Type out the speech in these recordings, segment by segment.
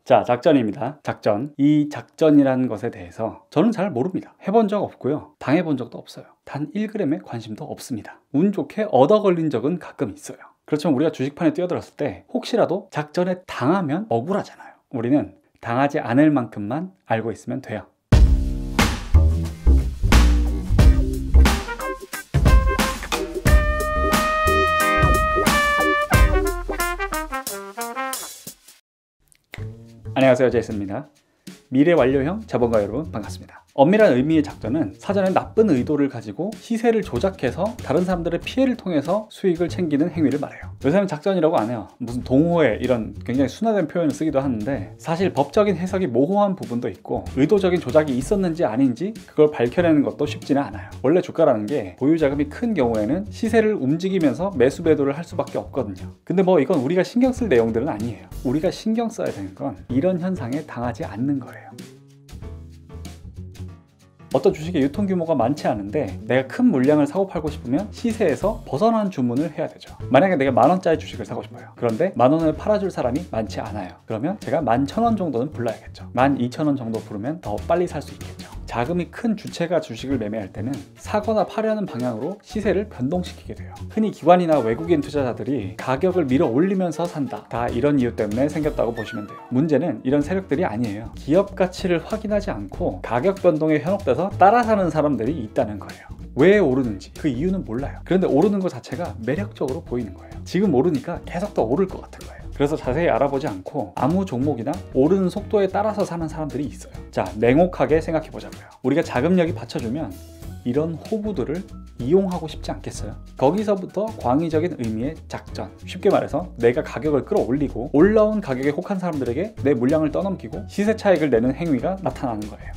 자, 작전입니다. 작전. 이 작전이라는 것에 대해서 저는 잘 모릅니다. 해본 적 없고요. 당해본 적도 없어요. 단 1g의 관심도 없습니다. 운 좋게 얻어 걸린 적은 가끔 있어요. 그렇지만 우리가 주식판에 뛰어들었을 때 혹시라도 작전에 당하면 억울하잖아요. 우리는 당하지 않을 만큼만 알고 있으면 돼요. 안녕하세요, 제이슨입니다. 미래 완료형 자본가 여러분 반갑습니다. 엄밀한 의미의 작전은 사전에 나쁜 의도를 가지고 시세를 조작해서 다른 사람들의 피해를 통해서 수익을 챙기는 행위를 말해요. 요새는 작전이라고 안 해요. 무슨 동호회 이런 굉장히 순화된 표현을 쓰기도 하는데 사실 법적인 해석이 모호한 부분도 있고 의도적인 조작이 있었는지 아닌지 그걸 밝혀내는 것도 쉽지는 않아요. 원래 주가라는 게 보유 자금이 큰 경우에는 시세를 움직이면서 매수 매도를 할 수밖에 없거든요. 근데 뭐 이건 우리가 신경 쓸 내용들은 아니에요. 우리가 신경 써야 되는 건 이런 현상에 당하지 않는 거예요. 어떤 주식의 유통 규모가 많지 않은데 내가 큰 물량을 사고 팔고 싶으면 시세에서 벗어난 주문을 해야 되죠. 만약에 내가 10,000원짜리 주식을 사고 싶어요. 그런데 10,000원을 팔아줄 사람이 많지 않아요. 그러면 제가 11,000원 정도는 불러야겠죠. 12,000원 정도 부르면 더 빨리 살 수 있겠죠. 자금이 큰 주체가 주식을 매매할 때는 사거나 팔려는 방향으로 시세를 변동시키게 돼요. 흔히 기관이나 외국인 투자자들이 가격을 밀어 올리면서 산다. 다 이런 이유 때문에 생겼다고 보시면 돼요. 문제는 이런 세력들이 아니에요. 기업 가치를 확인하지 않고 가격 변동에 현혹돼서 따라 사는 사람들이 있다는 거예요. 왜 오르는지 그 이유는 몰라요. 그런데 오르는 것 자체가 매력적으로 보이는 거예요. 지금 오르니까 계속 더 오를 것 같은 거예요. 그래서 자세히 알아보지 않고 아무 종목이나 오르는 속도에 따라서 사는 사람들이 있어요. 자, 냉혹하게 생각해 보자고요. 우리가 자금력이 받쳐주면 이런 호구들을 이용하고 싶지 않겠어요? 거기서부터 광의적인 의미의 작전. 쉽게 말해서 내가 가격을 끌어올리고 올라온 가격에 혹한 사람들에게 내 물량을 떠넘기고 시세 차익을 내는 행위가 나타나는 거예요.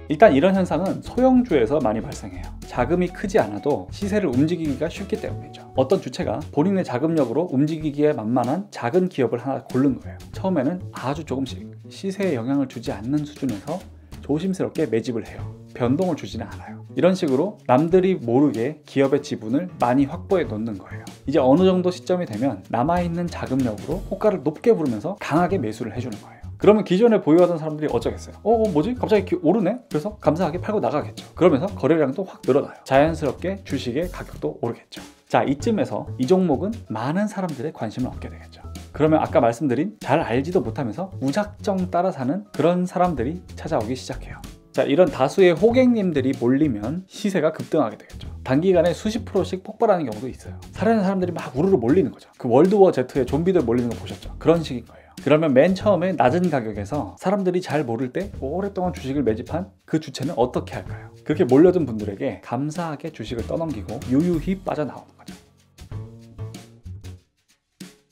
일단 이런 현상은 소형주에서 많이 발생해요. 자금이 크지 않아도 시세를 움직이기가 쉽기 때문이죠. 어떤 주체가 본인의 자금력으로 움직이기에 만만한 작은 기업을 하나 고른 거예요. 처음에는 아주 조금씩 시세에 영향을 주지 않는 수준에서 조심스럽게 매집을 해요. 변동을 주지는 않아요. 이런 식으로 남들이 모르게 기업의 지분을 많이 확보해 놓는 거예요. 이제 어느 정도 시점이 되면 남아있는 자금력으로 호가를 높게 부르면서 강하게 매수를 해주는 거예요. 그러면 기존에 보유하던 사람들이 어쩌겠어요? 뭐지? 갑자기 오르네? 그래서 감사하게 팔고 나가겠죠. 그러면서 거래량도 확 늘어나요. 자연스럽게 주식의 가격도 오르겠죠. 자, 이쯤에서 이 종목은 많은 사람들의 관심을 얻게 되겠죠. 그러면 아까 말씀드린 잘 알지도 못하면서 무작정 따라 사는 그런 사람들이 찾아오기 시작해요. 자, 이런 다수의 호객님들이 몰리면 시세가 급등하게 되겠죠. 단기간에 수십 프로씩 폭발하는 경우도 있어요. 사려는 사람들이 막 우르르 몰리는 거죠. 그 월드워 Z의 좀비들 몰리는 거 보셨죠? 그런 식인 거예요. 그러면 맨 처음에 낮은 가격에서 사람들이 잘 모를 때 오랫동안 주식을 매집한 그 주체는 어떻게 할까요? 그렇게 몰려든 분들에게 감사하게 주식을 떠넘기고 유유히 빠져나오는 거죠.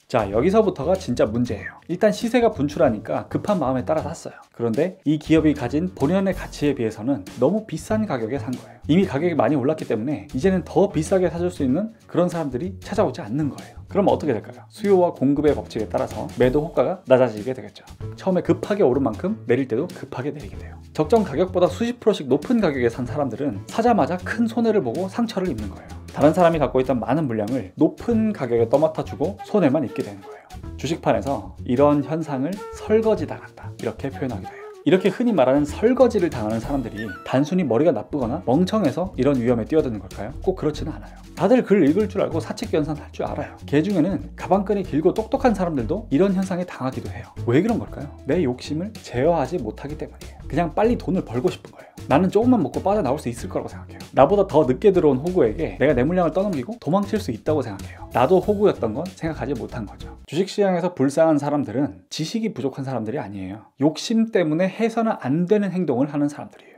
자, 여기서부터가 진짜 문제예요. 일단 시세가 분출하니까 급한 마음에 따라 샀어요. 그런데 이 기업이 가진 본연의 가치에 비해서는 너무 비싼 가격에 산 거예요. 이미 가격이 많이 올랐기 때문에 이제는 더 비싸게 사줄 수 있는 그런 사람들이 찾아오지 않는 거예요. 그럼 어떻게 될까요? 수요와 공급의 법칙에 따라서 매도 호가가 낮아지게 되겠죠. 처음에 급하게 오른 만큼 내릴 때도 급하게 내리게 돼요. 적정 가격보다 수십 프로씩 높은 가격에 산 사람들은 사자마자 큰 손해를 보고 상처를 입는 거예요. 다른 사람이 갖고 있던 많은 물량을 높은 가격에 떠맡아주고 손해만 입게 되는 거예요. 주식판에서 이런 현상을 설거지 당한다, 이렇게 표현하기도 해요. 이렇게 흔히 말하는 설거지를 당하는 사람들이 단순히 머리가 나쁘거나 멍청해서 이런 위험에 뛰어드는 걸까요? 꼭 그렇지는 않아요. 다들 글 읽을 줄 알고 사칙견산 할 줄 알아요. 개 중에는 가방끈이 길고 똑똑한 사람들도 이런 현상에 당하기도 해요. 왜 그런 걸까요? 내 욕심을 제어하지 못하기 때문이에요. 그냥 빨리 돈을 벌고 싶은 거예요. 나는 조금만 먹고 빠져나올 수 있을 거라고 생각해요. 나보다 더 늦게 들어온 호구에게 내가 내 물량을 떠넘기고 도망칠 수 있다고 생각해요. 나도 호구였던 건 생각하지 못한 거죠. 주식시장에서 불쌍한 사람들은 지식이 부족한 사람들이 아니에요. 욕심 때문에 해서는 안 되는 행동을 하는 사람들이에요.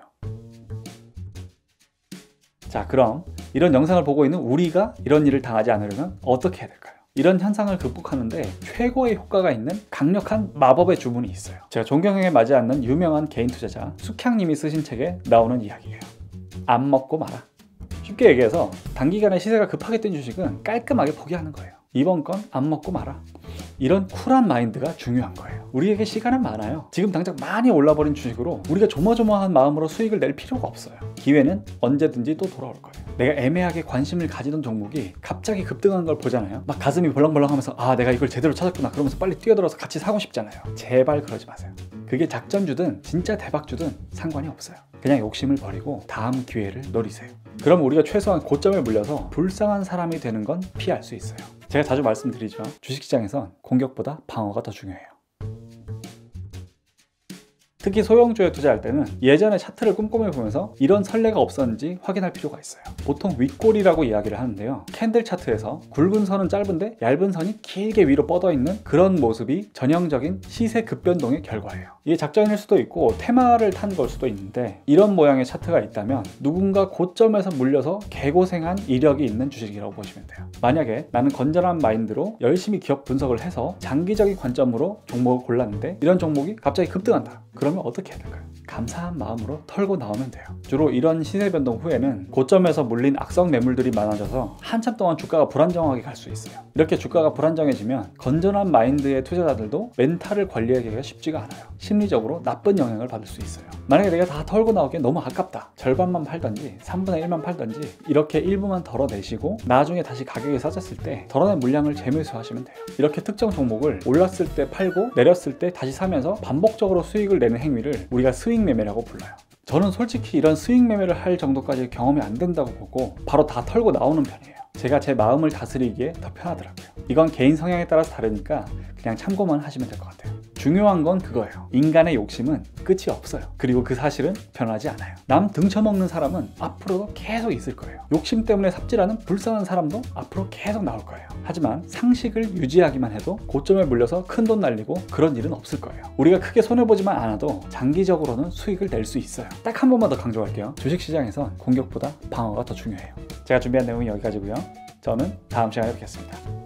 자, 그럼 이런 영상을 보고 있는 우리가 이런 일을 당하지 않으려면 어떻게 해야 될까요? 이런 현상을 극복하는데 최고의 효과가 있는 강력한 마법의 주문이 있어요. 제가 존경에 맞지 않는 유명한 개인 투자자 숙향님이 쓰신 책에 나오는 이야기예요. 안 먹고 말아. 쉽게 얘기해서 단기간에 시세가 급하게 뛴 주식은 깔끔하게 포기하는 거예요. 이번 건 안 먹고 말아. 이런 쿨한 마인드가 중요한 거예요. 우리에게 시간은 많아요. 지금 당장 많이 올라버린 주식으로 우리가 조마조마한 마음으로 수익을 낼 필요가 없어요. 기회는 언제든지 또 돌아올 거예요. 내가 애매하게 관심을 가지던 종목이 갑자기 급등한 걸 보잖아요. 막 가슴이 벌렁벌렁하면서 아 내가 이걸 제대로 찾았구나 그러면서 빨리 뛰어들어서 같이 사고 싶잖아요. 제발 그러지 마세요. 그게 작전주든 진짜 대박주든 상관이 없어요. 그냥 욕심을 버리고 다음 기회를 노리세요. 그럼 우리가 최소한 고점에 물려서 불쌍한 사람이 되는 건 피할 수 있어요. 제가 자주 말씀드리지만 주식시장에선 공격보다 방어가 더 중요해요. 특히 소형주에 투자할 때는 예전에 차트를 꼼꼼히 보면서 이런 선례가 없었는지 확인할 필요가 있어요. 보통 윗골이라고 이야기를 하는데요. 캔들 차트에서 굵은 선은 짧은데 얇은 선이 길게 위로 뻗어 있는 그런 모습이 전형적인 시세 급변동의 결과예요. 이게 작전일 수도 있고 테마를 탄 걸 수도 있는데 이런 모양의 차트가 있다면 누군가 고점에서 물려서 개고생한 이력이 있는 주식이라고 보시면 돼요. 만약에 나는 건전한 마인드로 열심히 기업 분석을 해서 장기적인 관점으로 종목을 골랐는데 이런 종목이 갑자기 급등한다. 그러면 어떻게 해야 될까요? 감사한 마음으로 털고 나오면 돼요. 주로 이런 시세 변동 후에는 고점에서 물린 악성 매물들이 많아져서 한참 동안 주가가 불안정하게 갈 수 있어요. 이렇게 주가가 불안정해지면 건전한 마인드의 투자자들도 멘탈을 관리하기가 쉽지가 않아요. 심리적으로 나쁜 영향을 받을 수 있어요. 만약에 내가 다 털고 나오기엔 너무 아깝다. 절반만 팔던지 3분의 1만 팔던지 이렇게 일부만 덜어내시고 나중에 다시 가격이 싸졌을 때 덜어낸 물량을 재매수하시면 돼요. 이렇게 특정 종목을 올랐을 때 팔고 내렸을 때 다시 사면서 반복적으로 수익을 내는 행위를 우리가 스윙 매매라고 불러요. 저는 솔직히 이런 스윙 매매를 할 정도까지 경험이 안 된다고 보고 바로 다 털고 나오는 편이에요. 제가 제 마음을 다스리기에 더 편하더라고요. 이건 개인 성향에 따라서 다르니까 그냥 참고만 하시면 될 것 같아요. 중요한 건 그거예요. 인간의 욕심은 끝이 없어요. 그리고 그 사실은 변하지 않아요. 남 등쳐먹는 사람은 앞으로도 계속 있을 거예요. 욕심 때문에 삽질하는 불쌍한 사람도 앞으로 계속 나올 거예요. 하지만 상식을 유지하기만 해도 고점에 물려서 큰돈 날리고 그런 일은 없을 거예요. 우리가 크게 손해보지만 않아도 장기적으로는 수익을 낼 수 있어요. 딱 한 번만 더 강조할게요. 주식시장에선 공격보다 방어가 더 중요해요. 제가 준비한 내용이 여기까지고요. 저는 다음 시간에 뵙겠습니다.